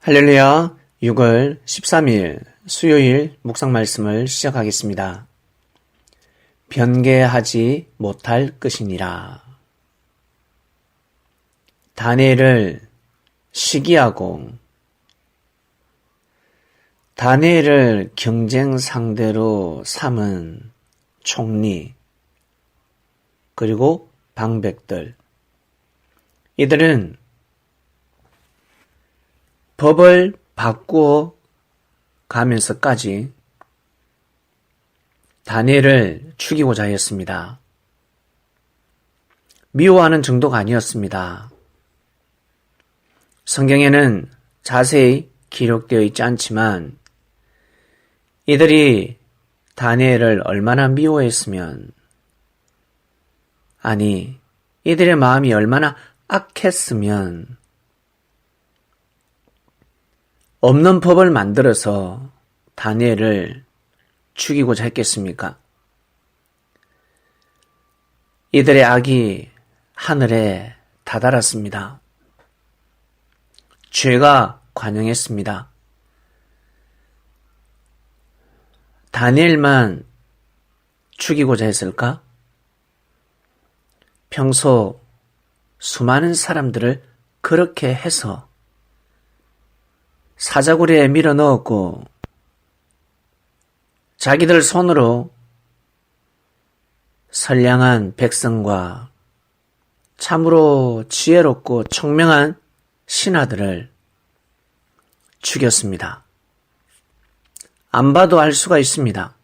할렐루야, 6월 13일 수요일 묵상 말씀을 시작하겠습니다. 변개하지 못할 것이니라. 다니엘을 시기하고 다니엘을 경쟁 상대로 삼은 총리 그리고 방백들, 이들은 법을 바꾸어 가면서까지 다니엘을 죽이고자 했습니다. 미워하는 정도가 아니었습니다. 성경에는 자세히 기록되어 있지 않지만 이들이 다니엘을 얼마나 미워했으면, 아니, 이들의 마음이 얼마나 악했으면 없는 법을 만들어서 다니엘을 죽이고자 했겠습니까? 이들의 악이 하늘에 다다랐습니다. 죄가 관영했습니다. 다니엘만 죽이고자 했을까? 평소 수많은 사람들을 그렇게 해서 사자굴에 밀어 넣었고 자기들 손으로 선량한 백성과 참으로 지혜롭고 총명한 신하들을 죽였습니다. 안 봐도 알 수가 있습니다.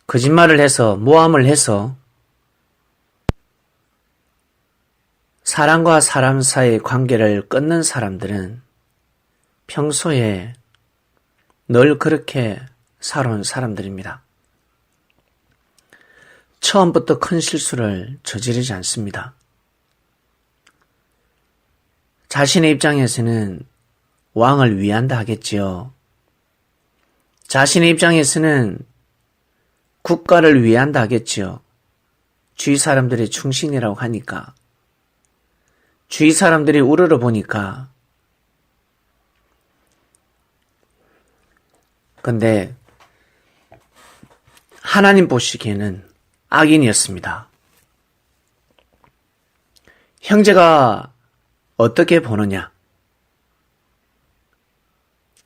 거짓말을 해서, 모함을 해서 사람과 사람 사이의 관계를 끊는 사람들은 평소에 늘 그렇게 살아온 사람들입니다. 처음부터 큰 실수를 저지르지 않습니다. 자신의 입장에서는 왕을 위한다 하겠지요. 자신의 입장에서는 국가를 위한다 하겠지요. 주위 사람들의 충신이라고 하니까, 주위 사람들이 우러러 보니까. 근데 하나님 보시기에는 악인이었습니다. 형제가 어떻게 보느냐?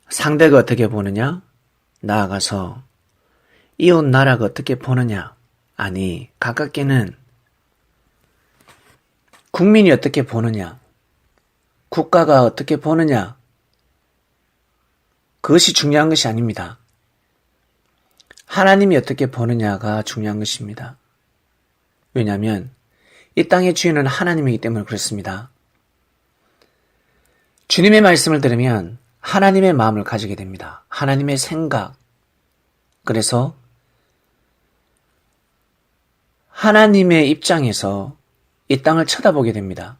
상대가 어떻게 보느냐? 나아가서 이웃 나라가 어떻게 보느냐? 아니, 가깝게는 국민이 어떻게 보느냐? 국가가 어떻게 보느냐? 그것이 중요한 것이 아닙니다. 하나님이 어떻게 보느냐가 중요한 것입니다. 왜냐하면 이 땅의 주인은 하나님이기 때문에 그렇습니다. 주님의 말씀을 들으면 하나님의 마음을 가지게 됩니다. 하나님의 생각. 그래서 하나님의 입장에서 이 땅을 쳐다보게 됩니다.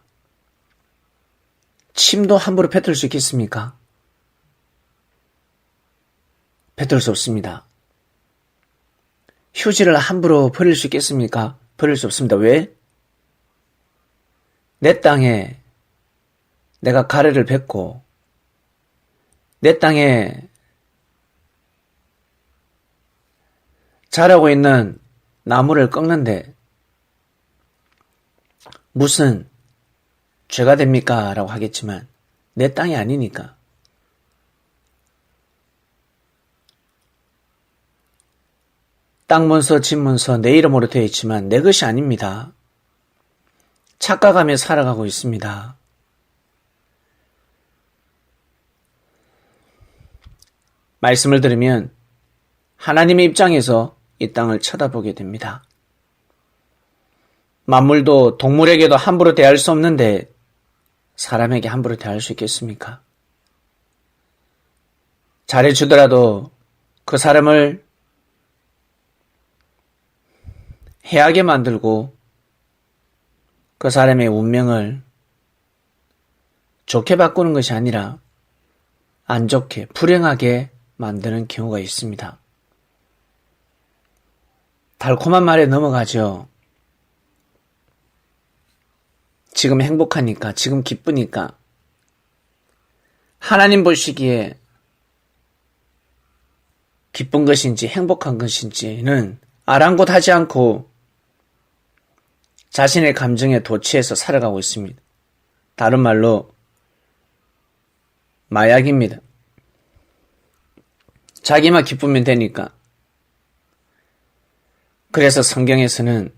침도 함부로 뱉을 수 있겠습니까? 뱉을 수 없습니다. 휴지를 함부로 버릴 수 있겠습니까? 버릴 수 없습니다. 왜? 내 땅에 내가 가래를 뱉고 내 땅에 자라고 있는 나무를 꺾는데 무슨 죄가 됩니까? 라고 하겠지만 내 땅이 아니니까. 땅 문서, 집 문서 내 이름으로 되어 있지만 내 것이 아닙니다. 착각하며 살아가고 있습니다. 말씀을 들으면 하나님의 입장에서 이 땅을 쳐다보게 됩니다. 만물도 동물에게도 함부로 대할 수 없는데 사람에게 함부로 대할 수 있겠습니까? 잘해주더라도 그 사람을 해하게 만들고 그 사람의 운명을 좋게 바꾸는 것이 아니라 안 좋게, 불행하게 만드는 경우가 있습니다. 달콤한 말에 넘어가죠. 지금 행복하니까, 지금 기쁘니까 하나님 보시기에 기쁜 것인지 행복한 것인지는 아랑곳하지 않고 자신의 감정에 도취해서 살아가고 있습니다. 다른 말로 마약입니다. 자기만 기쁘면 되니까. 그래서 성경에서는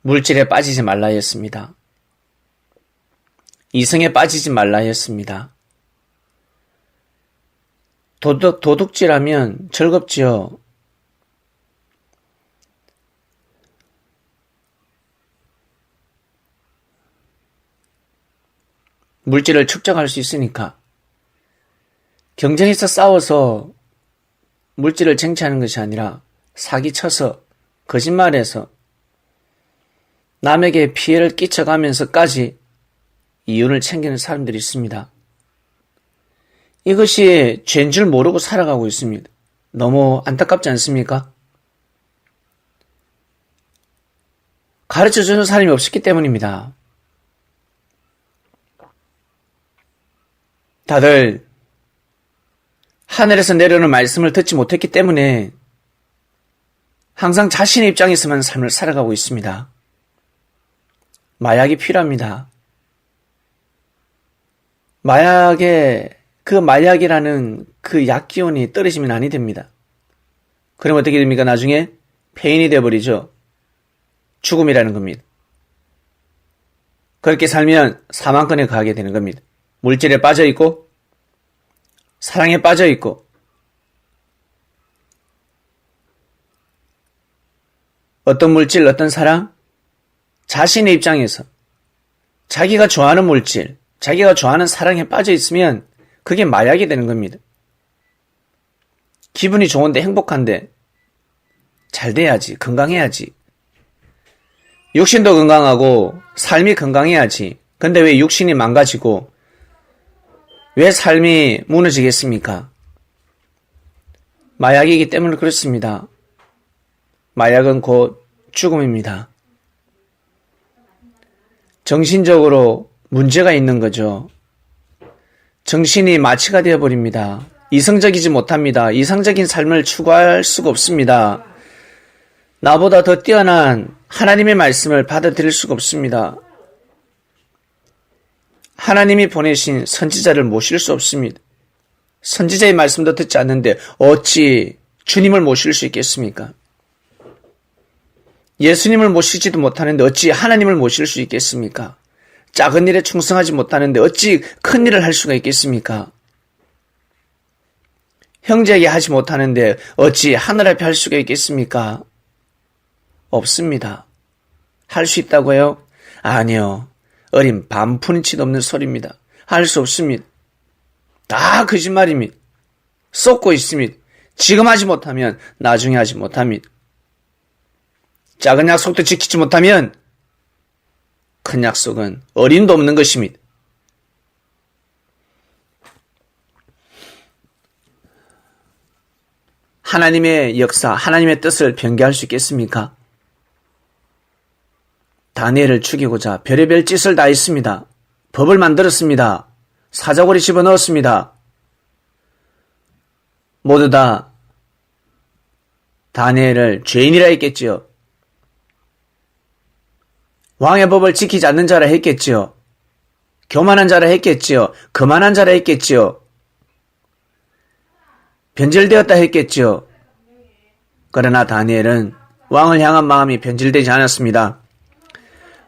물질에 빠지지 말라 했습니다. 이성에 빠지지 말라 했습니다. 도둑질하면 즐겁지요. 물질을 축적할 수 있으니까. 경쟁에서 싸워서 물질을 쟁취하는 것이 아니라 사기쳐서 거짓말해서 남에게 피해를 끼쳐가면서까지 이윤을 챙기는 사람들이 있습니다. 이것이 죄인 줄 모르고 살아가고 있습니다. 너무 안타깝지 않습니까? 가르쳐주는 사람이 없었기 때문입니다. 다들 하늘에서 내려오는 말씀을 듣지 못했기 때문에 항상 자신의 입장에서만 삶을 살아가고 있습니다. 마약이 필요합니다. 마약이라는 그 약기운이 떨어지면 아니 됩니다. 그럼 어떻게 됩니까? 나중에 폐인이 되어버리죠. 죽음이라는 겁니다. 그렇게 살면 사망권에 가게 되는 겁니다. 물질에 빠져있고 사랑에 빠져있고 어떤 물질, 어떤 사랑? 자신의 입장에서 자기가 좋아하는 물질, 자기가 좋아하는 사랑에 빠져있으면 그게 마약이 되는 겁니다. 기분이 좋은데 행복한데 잘 돼야지, 건강해야지. 육신도 건강하고 삶이 건강해야지. 근데 왜 육신이 망가지고 왜 삶이 무너지겠습니까? 마약이기 때문에 그렇습니다. 마약은 곧 죽음입니다. 정신적으로 문제가 있는 거죠. 정신이 마취가 되어버립니다. 이성적이지 못합니다. 이상적인 삶을 추구할 수가 없습니다. 나보다 더 뛰어난 하나님의 말씀을 받아들일 수가 없습니다. 하나님이 보내신 선지자를 모실 수 없습니다. 선지자의 말씀도 듣지 않는데 어찌 주님을 모실 수 있겠습니까? 예수님을 모시지도 못하는데 어찌 하나님을 모실 수 있겠습니까? 작은 일에 충성하지 못하는데 어찌 큰 일을 할 수가 있겠습니까? 형제에게 하지 못하는데 어찌 하늘 앞에 할 수가 있겠습니까? 없습니다. 할 수 있다고요? 아니요. 어린 반푼치도 없는 소리입니다. 할 수 없습니다. 다 거짓말입니다. 쏟고 있습니다. 지금 하지 못하면 나중에 하지 못합니다. 작은 약속도 지키지 못하면 큰 약속은 어림도 없는 것입니다. 하나님의 역사, 하나님의 뜻을 변개할 수 있겠습니까? 다니엘을 죽이고자 별의별 짓을 다 했습니다. 법을 만들었습니다. 사자고리 집어넣었습니다. 모두 다 다니엘을 죄인이라 했겠지요. 왕의 법을 지키지 않는 자라 했겠지요. 교만한 자라 했겠지요. 거만한 자라 했겠지요. 변질되었다 했겠지요. 그러나 다니엘은 왕을 향한 마음이 변질되지 않았습니다.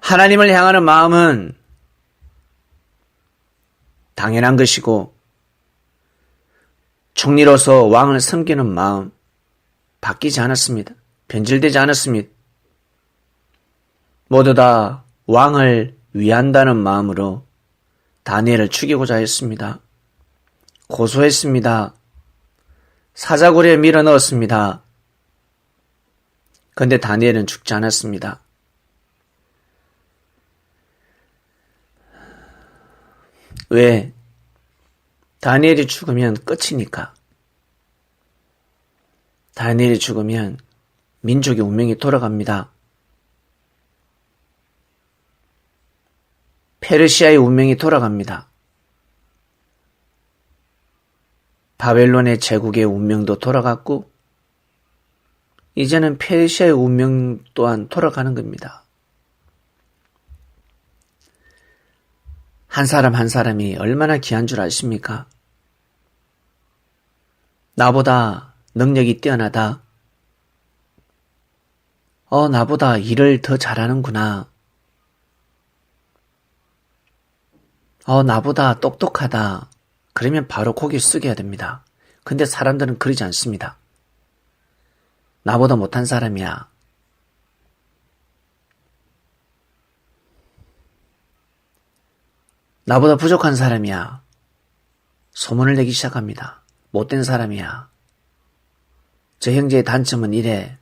하나님을 향하는 마음은 당연한 것이고 총리로서 왕을 섬기는 마음 바뀌지 않았습니다. 변질되지 않았습니다. 모두 다 왕을 위한다는 마음으로 다니엘을 죽이고자 했습니다. 고소했습니다. 사자고리에 밀어넣었습니다. 그런데 다니엘은 죽지 않았습니다. 왜? 다니엘이 죽으면 끝이니까. 다니엘이 죽으면 민족의 운명이 돌아갑니다. 페르시아의 운명이 돌아갑니다. 바벨론의 제국의 운명도 돌아갔고 이제는 페르시아의 운명 또한 돌아가는 겁니다. 한 사람 한 사람이 얼마나 귀한 줄 아십니까? 나보다 능력이 뛰어나다. 나보다 일을 더 잘하는구나. 나보다 똑똑하다. 그러면 바로 고개 숙여야 됩니다. 근데 사람들은 그러지 않습니다. 나보다 못한 사람이야. 나보다 부족한 사람이야. 소문을 내기 시작합니다. 못된 사람이야. 저 형제의 단점은 이래.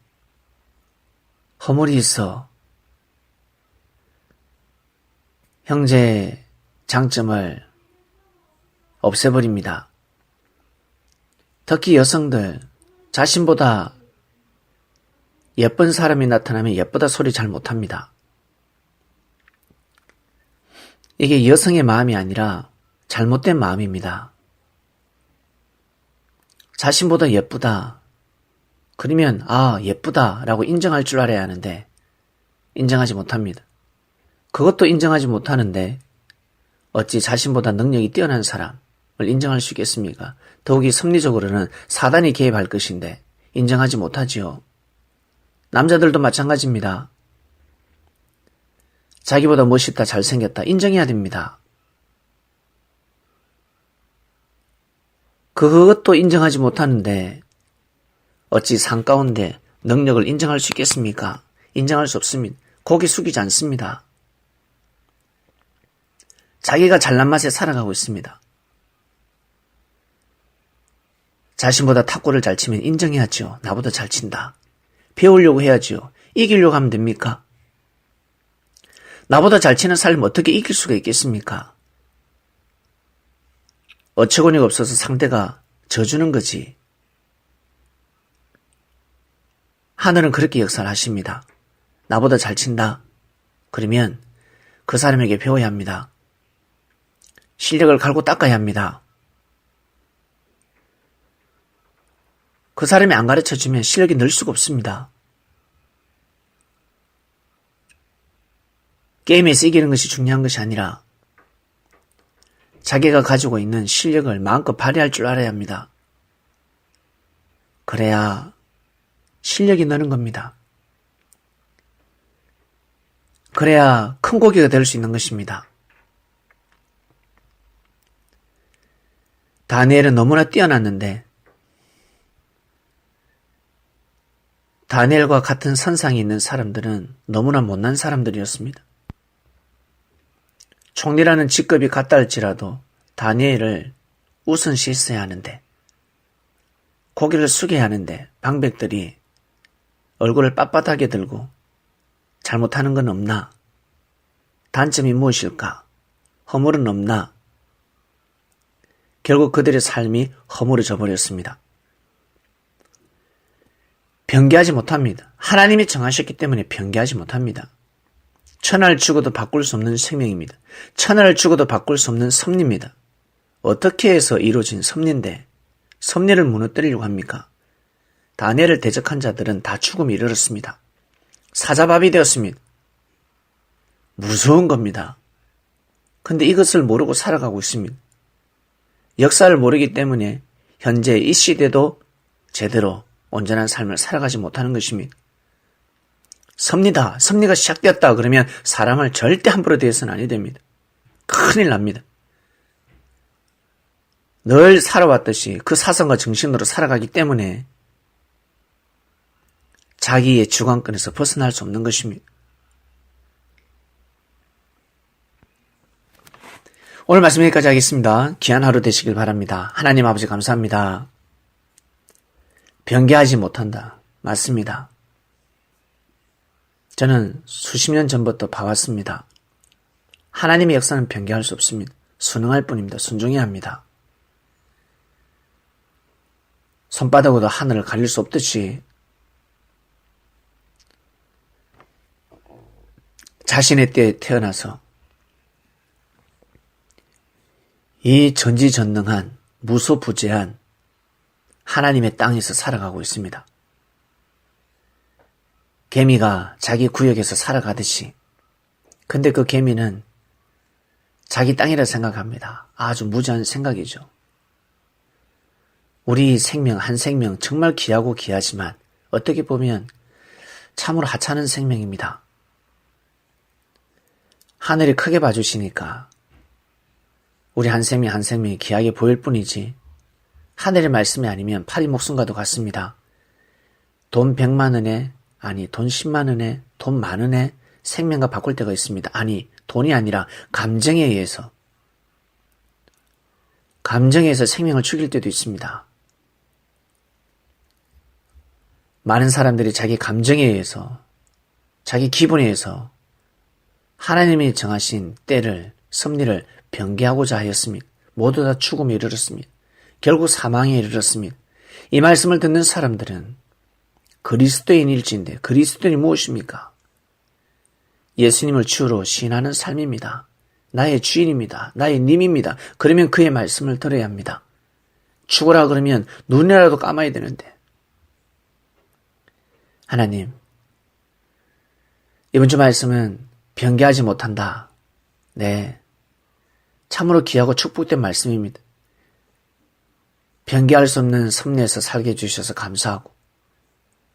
허물이 있어. 형제의 장점을 없애버립니다. 특히 여성들, 자신보다 예쁜 사람이 나타나면 예쁘다 소리 잘 못합니다. 이게 여성의 마음이 아니라 잘못된 마음입니다. 자신보다 예쁘다. 그러면 예쁘다 라고 인정할 줄 알아야 하는데 인정하지 못합니다. 그것도 인정하지 못하는데 어찌 자신보다 능력이 뛰어난 사람을 인정할 수 있겠습니까? 더욱이 섭리적으로는 사단이 개입할 것인데 인정하지 못하지요. 남자들도 마찬가지입니다. 자기보다 멋있다, 잘생겼다 인정해야 됩니다. 그것도 인정하지 못하는데 어찌 산 가운데 능력을 인정할 수 있겠습니까? 인정할 수 없습니다. 고개 숙이지 않습니다. 자기가 잘난 맛에 살아가고 있습니다. 자신보다 탁구를 잘 치면 인정해야죠. 나보다 잘 친다. 배우려고 해야죠. 이기려고 하면 됩니까? 나보다 잘 치는 사람을 어떻게 이길 수가 있겠습니까? 어처구니가 없어서 상대가 져주는 거지. 하늘은 그렇게 역사를 하십니다. 나보다 잘 친다. 그러면 그 사람에게 배워야 합니다. 실력을 갈고 닦아야 합니다. 그 사람이 안 가르쳐주면 실력이 늘 수가 없습니다. 게임에서 이기는 것이 중요한 것이 아니라 자기가 가지고 있는 실력을 마음껏 발휘할 줄 알아야 합니다. 그래야 실력이 느는 겁니다. 그래야 큰 고기가 될 수 있는 것입니다. 다니엘은 너무나 뛰어났는데 다니엘과 같은 선상에 있는 사람들은 너무나 못난 사람들이었습니다. 총리라는 직급이 같다 할지라도 다니엘을 우선시했어야 하는데 고개를 숙여야 하는데 방백들이 얼굴을 빳빳하게 들고 잘못하는 건 없나? 단점이 무엇일까? 허물은 없나? 결국 그들의 삶이 허물어져 버렸습니다. 변개하지 못합니다. 하나님이 정하셨기 때문에 변개하지 못합니다. 천하를 주고도 바꿀 수 없는 생명입니다. 천하를 주고도 바꿀 수 없는 섭리입니다. 어떻게 해서 이루어진 섭리인데 섭리를 무너뜨리려고 합니까? 다니엘을 대적한 자들은 다 죽음에 이르렀습니다. 사자밥이 되었습니다. 무서운 겁니다. 근데 이것을 모르고 살아가고 있습니다. 역사를 모르기 때문에 현재 이 시대도 제대로 온전한 삶을 살아가지 못하는 것입니다. 섭리다. 섭리가 시작되었다. 그러면 사람을 절대 함부로 대해서는 아니 됩니다. 큰일 납니다. 늘 살아왔듯이 그 사상과 정신으로 살아가기 때문에 자기의 주관권에서 벗어날 수 없는 것입니다. 오늘 말씀 여기까지 하겠습니다. 귀한 하루 되시길 바랍니다. 하나님 아버지 감사합니다. 변개하지 못한다. 맞습니다. 저는 수십 년 전부터 봐왔습니다. 하나님의 역사는 변개할 수 없습니다. 순응할 뿐입니다. 순종해야 합니다. 손바닥으로 하늘을 가릴 수 없듯이 자신의 때에 태어나서 이 전지전능한 무소부재한 하나님의 땅에서 살아가고 있습니다. 개미가 자기 구역에서 살아가듯이. 근데 그 개미는 자기 땅이라 생각합니다. 아주 무지한 생각이죠. 우리 생명, 한 생명 정말 귀하고 귀하지만 어떻게 보면 참으로 하찮은 생명입니다. 하늘이 크게 봐주시니까 우리 한 생명 한 생명이 귀하게 보일 뿐이지 하늘의 말씀이 아니면 파리 목숨과도 같습니다. 돈 100만 원에, 아니 돈 10만 원에, 돈 만 원에 생명과 바꿀 때가 있습니다. 아니 돈이 아니라 감정에 의해서 생명을 죽일 때도 있습니다. 많은 사람들이 자기 감정에 의해서, 자기 기분에 의해서 하나님이 정하신 때를, 섭리를 변개하고자 하였습니다. 모두 다 죽음에 이르렀습니다. 결국 사망에 이르렀습니다. 이 말씀을 듣는 사람들은 그리스도인일진데 그리스도인이 무엇입니까? 예수님을 주로 시인하는 삶입니다. 나의 주인입니다. 나의 님입니다. 그러면 그의 말씀을 들어야 합니다. 죽어라 그러면 눈이라도 감아야 되는데. 하나님, 이번 주 말씀은 변개하지 못한다. 네, 참으로 귀하고 축복된 말씀입니다. 변개할 수 없는 섭리에서 살게 해주셔서 감사하고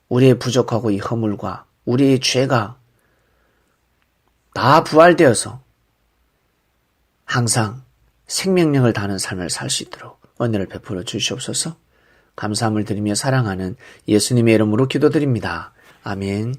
우리의 부족하고 이 허물과 우리의 죄가 다 부활되어서 항상 생명력을 다하는 삶을 살 수 있도록 은혜를 베풀어 주시옵소서. 감사함을 드리며 사랑하는 예수님의 이름으로 기도드립니다. 아멘.